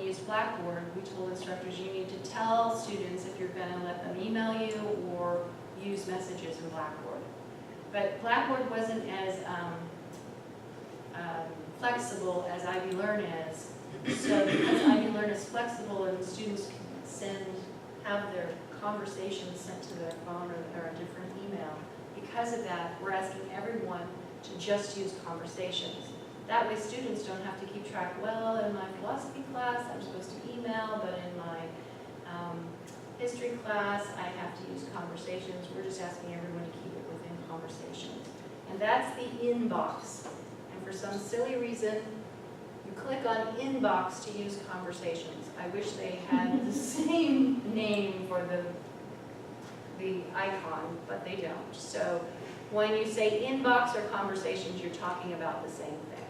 use Blackboard, we told instructors you need to tell students if you're going to let them email you or use messages in Blackboard. But Blackboard wasn't as flexible as Ivy Learn is. So because Ivy Learn is flexible and students can have their conversations sent to their phone or a different email, because of that, we're asking everyone to just use conversations. That way students don't have to keep track, well, in my philosophy class, I'm supposed to email, but in my history class, I have to use conversations. We're just asking everyone to keep it within conversations. And that's the inbox. And for some silly reason, you click on inbox to use conversations. I wish they had the same name for the icon, but they don't. So when you say inbox or conversations, you're talking about the same thing.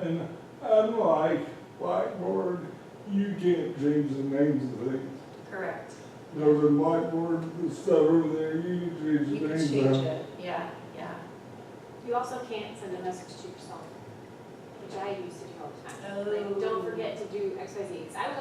And unlike Blackboard, you can't change the names of things. Correct. Those are Blackboard, the stuff over there, you can change You the can names change of. it, yeah, yeah. You also can't send a message to yourself, which I used to do all the time. Oh. Like, don't forget to do X, Y, Z. 'Cause I would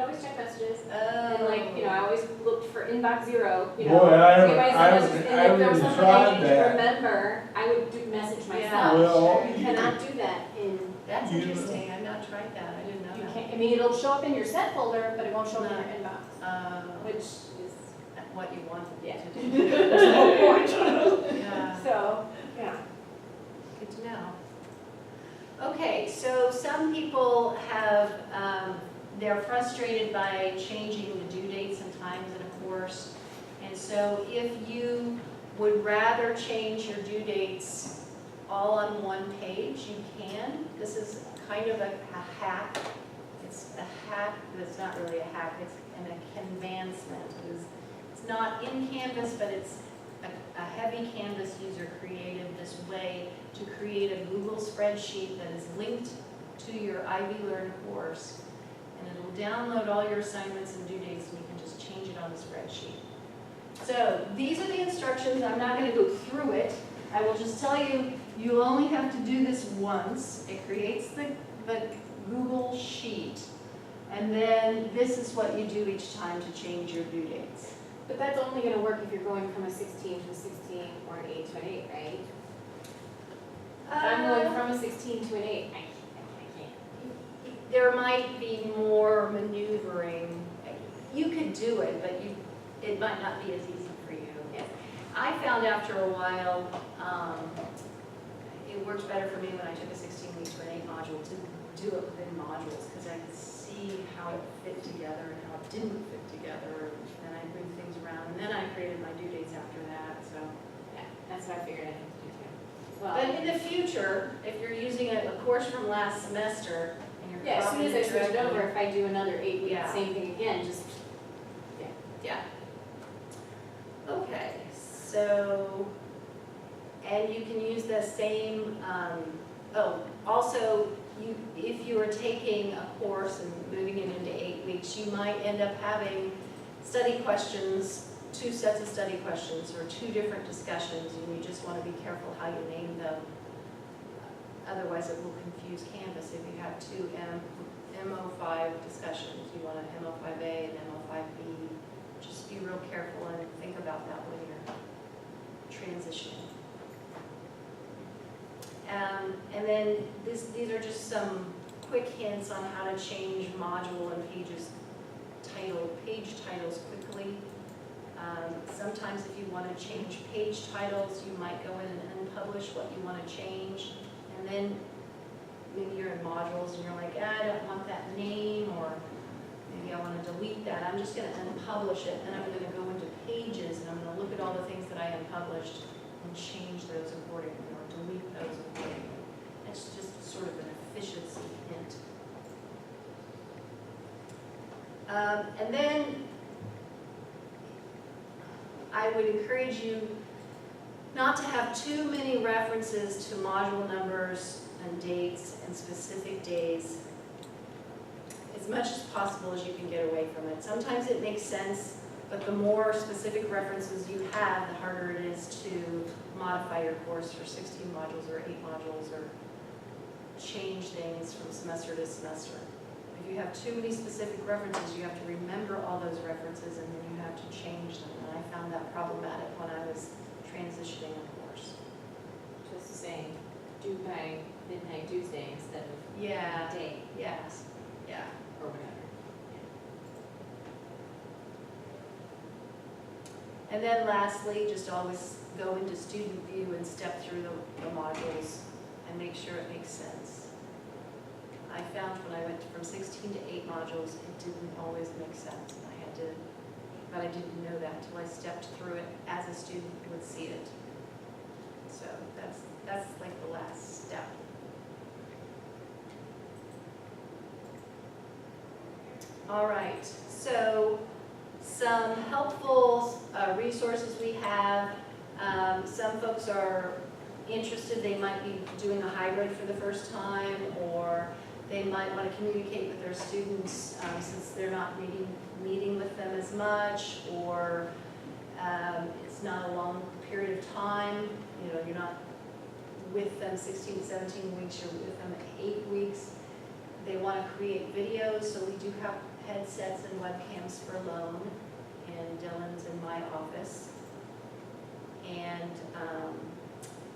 always check messages. And Oh. like, I always looked for inbox 0, you know. Boy, I haven't- everybody's I messages. haven't- And I if there was haven't something I tried needed to that. remember, I would do message Yeah. myself. Well, You cannot do that in, That's You- interesting, I've not tried that, I didn't know you that. can't, I mean, it'll show up in your set folder, but it won't show up in your inbox, which is, What you wanted yeah. to do. There's no point. Yeah, So, yeah. good to know. Okay, so some people have, they're frustrated by changing the due dates and times in a course. And so if you would rather change your due dates all on one page, you can. This is kind of a hack. It's a hack, but it's not really a hack, it's an advancement. It's not in Canvas, but it's a heavy Canvas user created this way to create a Google spreadsheet that is linked to your Ivy Learn course. And it'll download all your assignments and due dates, and you can just change it on the spreadsheet. So these are the instructions. I'm not going to go through it. I will just tell you, you only have to do this once. It creates the Google sheet. And then this is what you do each time to change your due dates. But that's only gonna work if you're going from a 16 to a 16 or an 8 to an 8, right? If I'm going from a 16 to an 8, I can't. There might be more maneuvering. You could do it, but it might not be as easy for you. Yeah. I found after a while, it worked better for me when I took a 16-week to an 8 module to do it within modules, because I could see how it fit together and how it didn't fit together, and I moved things around, and then I created my due dates after that, so. Yeah, that's what I figured I had to do too. Well, But in the future, if you're using a course from last semester, and you're yeah, as soon as I copying switch it directly- over, if I do another 8 week, Yeah. same thing again, just, Yeah. Okay, so, and you can use the same, also, if you are taking a course and moving it into 8 weeks, you might end up having study questions, 2 sets of study questions, or 2 different discussions, and you just want to be careful how you name them. Otherwise, it will confuse Canvas if you have 2 MO5 discussions. You want an MO5A and MO5B. Just be real careful and think about that when you're transitioning. And then these are just some quick hints on how to change module and page titles quickly. Sometimes if you want to change page titles, you might go in and unpublish what you want to change. And then maybe you're in modules and you're like, I don't want that name, or maybe I want to delete that. I'm just going to unpublish it, and I'm going to go into pages, and I'm going to look at all the things that I unpublished and change those accordingly, or delete those accordingly. It's just sort of an efficiency hint. And then I would encourage you not to have too many references to module numbers and dates and specific days, as much as possible as you can get away from it. Sometimes it makes sense, but the more specific references you have, the harder it is to modify your course for 16 modules or 8 modules, or change things from semester to semester. If have too many specific references, you have to remember all those references and then you have to change them. And I found that problematic when I was transitioning a course. Just saying, due by midnight Tuesday instead of Yeah, day yes, yeah. or whatever. And then lastly, just always go into student view and step through the modules and make sure it makes sense. I found when I went from 16 to 8 modules, it didn't always make sense. And I had to, but I didn't know that until I stepped through it as a student would see it. So that's like the last step. All right, so some helpful resources we have. Some folks are interested, they might be doing a hybrid for the first time, or they might want to communicate with their students since they're not meeting with them as much, or it's not a long period of time. You know, you're not with them 16 to 17 weeks, you're with them 8 weeks. They want to create videos, so we do have headsets and webcams for loan, and Dylan's in my office. And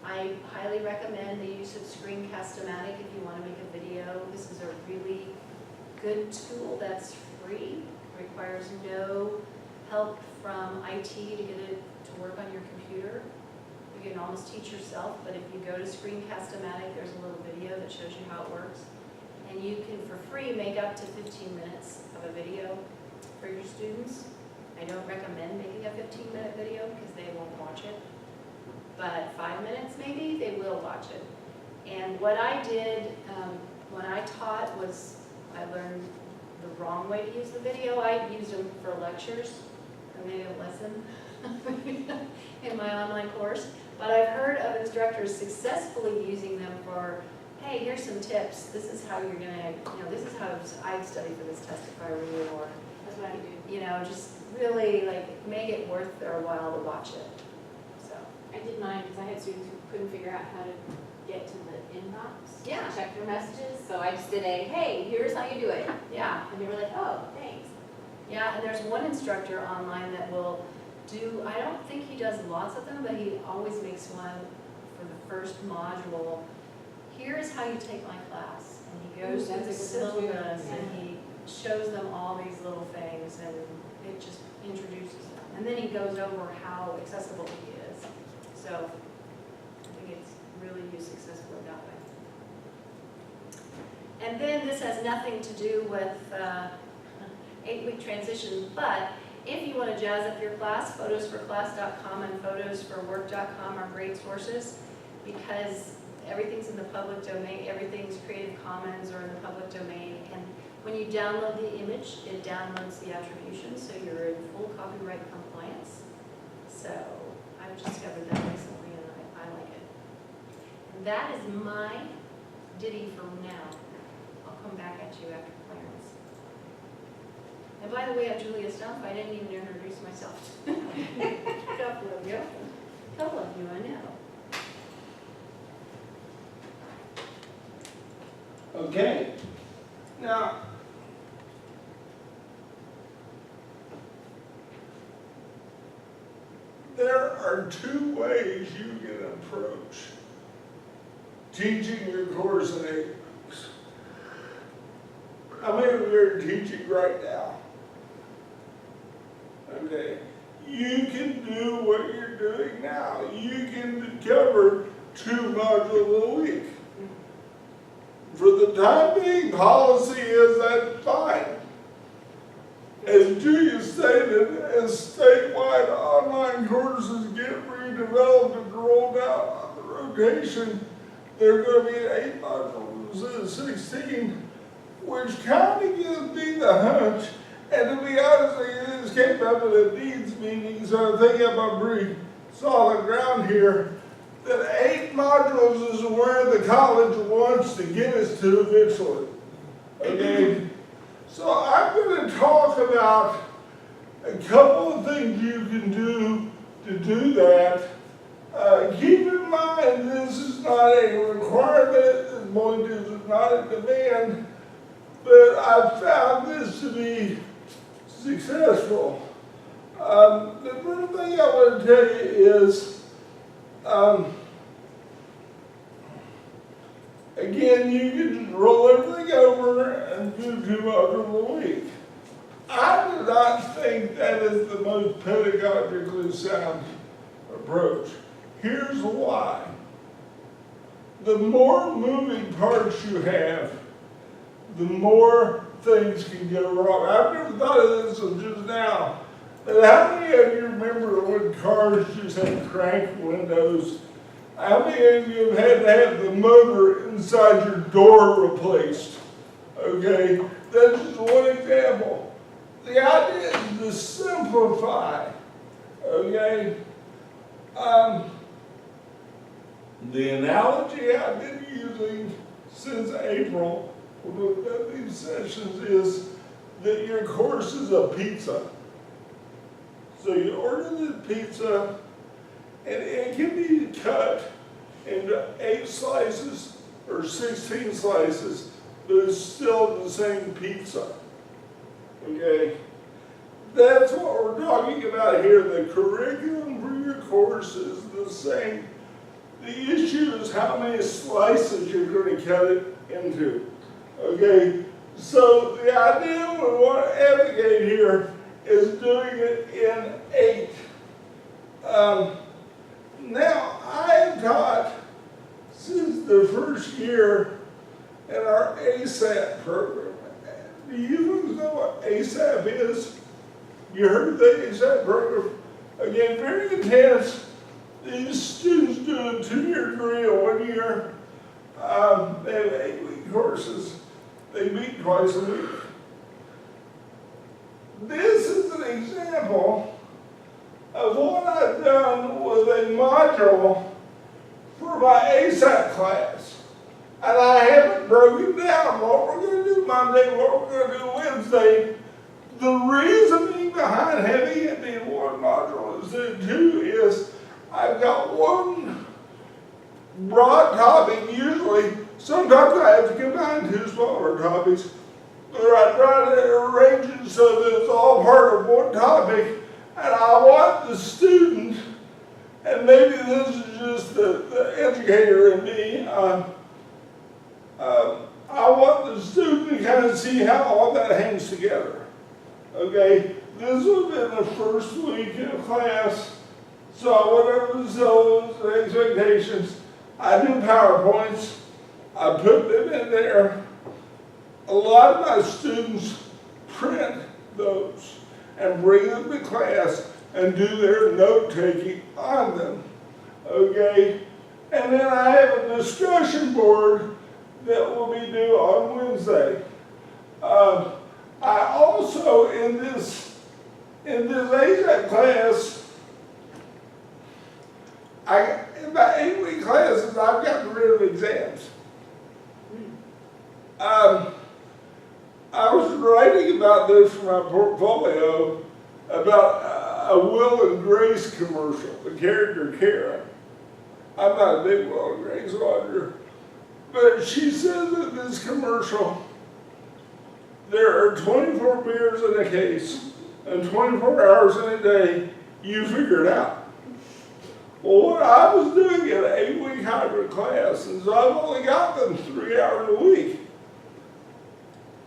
I highly recommend the use of Screencast-O-Matic if you want to make a video. This is a really good tool that's free, requires no help from IT to get it to work on your computer. You can almost teach yourself, but if you go to Screencast-O-Matic, there's a little video that shows you how it works. And you can, for free, make up to 15 minutes of a video for your students. I don't recommend making a 15-minute video because they won't watch it. But 5 minutes maybe, they will watch it. And what I did when I taught was I learned the wrong way to use the video. I used them for lectures. I made a lesson in my online course. But I've heard of instructors successfully using them for, hey, here's some tips. This is how you're gonna, this is how I'd study for this test if I were you, or, That's what I do. just really like make it worth their while to watch it. So, I did mine because I had students who couldn't figure out how to get to the inbox. Yeah. To check their messages, so I just did hey, here's how you do it. yeah. And they were like, oh, thanks. Yeah, and there's one instructor online that will do, I don't think he does lots of them, but he always makes one for the first module. Here's how you take my class. And he goes Ooh, through the that's a good one, too. syllabus and Yeah. he shows them all these little things and it just introduces them. And then he goes over how accessible he is. So I think it's really used successfully that way. And then this has nothing to do with 8-week transition, but if you want to jazz up your class, photosforclass.com and photosforwork.com are great sources because everything's in the public domain, everything's Creative Commons or in the public domain, and when you download the image, it downloads the attribution, so you're in full copyright compliance. So I've discovered that recently and I like it. And that is my ditty for now. I'll come back at you after clearance. And by the way, I'm Julia Stumpf. I didn't even introduce myself. Couple of you. Couple of you, I know. Okay, now, there are two ways you can approach teaching your course in 8 weeks. I mean, we're teaching right now. Okay, you can do what you're doing now. You can cover 2 modules a week. For the time being, policy is that fine. As Julia stated, as statewide online courses get redeveloped and rolled out on the rotation, there are going to be 8 modules instead of 16, which kind of gives me the hunch. And to be honest with you, this came up at a dean's meeting, so I think I'm on pretty solid ground here. That 8 modules is where the college wants to get us to eventually. Okay? So I'm going to talk about a couple of things you can do to do that. Keep in mind, this is not a requirement, this is not a demand, but I've found this to be successful. The first thing I want to tell you is, again, you can roll everything over and do 2 modules a week. I do not think that is the most pedagogically sound approach. Here's why. The more moving parts you have, the more things can go wrong. I've never thought of this until just now, but how many of you remember when cars just had crank windows? How many of you have had to have the motor inside your door replaced? Okay, that's just one example. The idea is to simplify, okay? The analogy I've been using since April with these sessions is that your course is a pizza. So you order the pizza, and it can be cut into 8 slices or 16 slices, but it's still the same pizza. Okay? That's what we're talking about here. The curriculum for your course is the same. The issue is how many slices you're going to cut it into. Okay? So the idea we want to advocate here is doing it in 8. Now, I have taught since the first year in our ASAP program. Do you know what ASAP is? You heard the ASAP program? Again, very intense. These students do a 2-year degree in 1 year. They have 8-week courses. They meet twice a week. This is an example of what I've done with a module for my ASAP class. And I haven't broken down what we're going to do Monday, what we're going to do Wednesday. The reasoning behind having it be one module instead of 2 is I've got one broad topic usually. Sometimes I have to combine 2 smaller topics, but I try to arrange it so that it's all part of one topic. And I want the student, and maybe this is just the educator in me, I want the student to kind of see how all that hangs together. Okay, this would have been the first week of class, so whatever the syllabus and expectations, I do PowerPoints, I put them in there. A lot of my students print those and bring them to class and do their note-taking on them, okay? And then I have a discussion board that will be due on Wednesday. I also, in this ASAP class, in my 8-week classes, I've gotten rid of exams. I was writing about this for my portfolio about a Will and Grace commercial, the character Karen. I'm not a big Will and Grace watcher, but she says in this commercial, there are 24 beers in a case and 24 hours in a day, you figure it out. Well, what I was doing in an 8-week hybrid class is I've only got them 3 hours a week.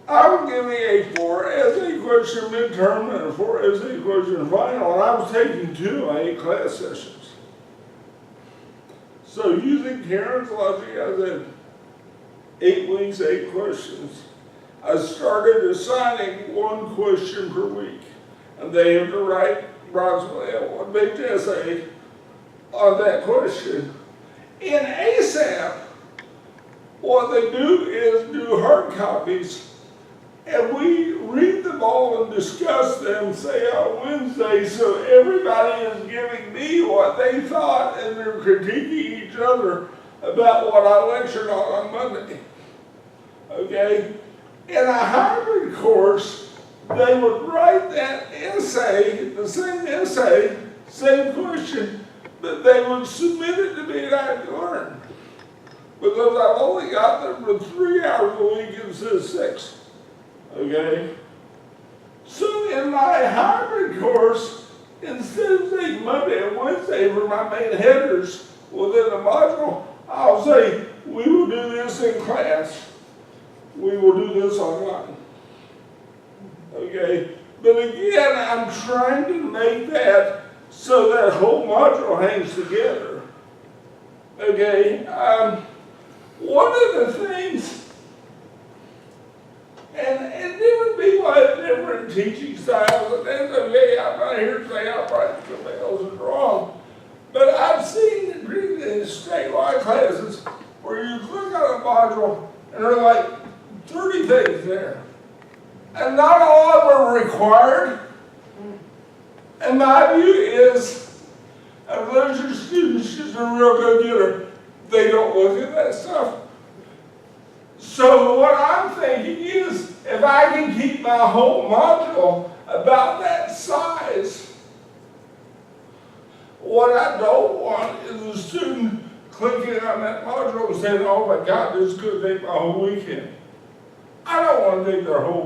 I would give the a 4 essay question midterm and a 4 essay question final, and I was taking 2 on 8 class sessions. So using Karen's logic, I said 8 weeks, 8 questions. I started assigning 1 question per week, and they have to write approximately a 1-page essay on that question. In ASAP, what they do is do hard copies, and we read them all and discuss them, say on Wednesday, so everybody is giving me what they thought and they're critiquing each other about what I lectured on Monday. Okay? In a hybrid course, they would write that essay, the same essay, same question, but they would submit it to me and I had to learn. Because I've only got them for 3 hours a week instead of 6. okay? So in my hybrid course, instead of saying Monday and Wednesday for my main headers within the module, I'll say, we will do this in class. We will do this online. Okay? But again, I'm trying to make that so that whole module hangs together. Okay? One of the things, and different people have different teaching styles, and that's okay, I'm not here to say outright somebody else is wrong. But I've seen in statewide classes where you click on a module and there are like 30 things there. And not all of them are required. And my view is, unless your student's just a real good getter, they don't look at that stuff. So what I'm thinking is, if I can keep my whole module about that size, what I don't want is a student clicking on that module and saying, oh my God, this is going to take my whole weekend. I don't want to take their whole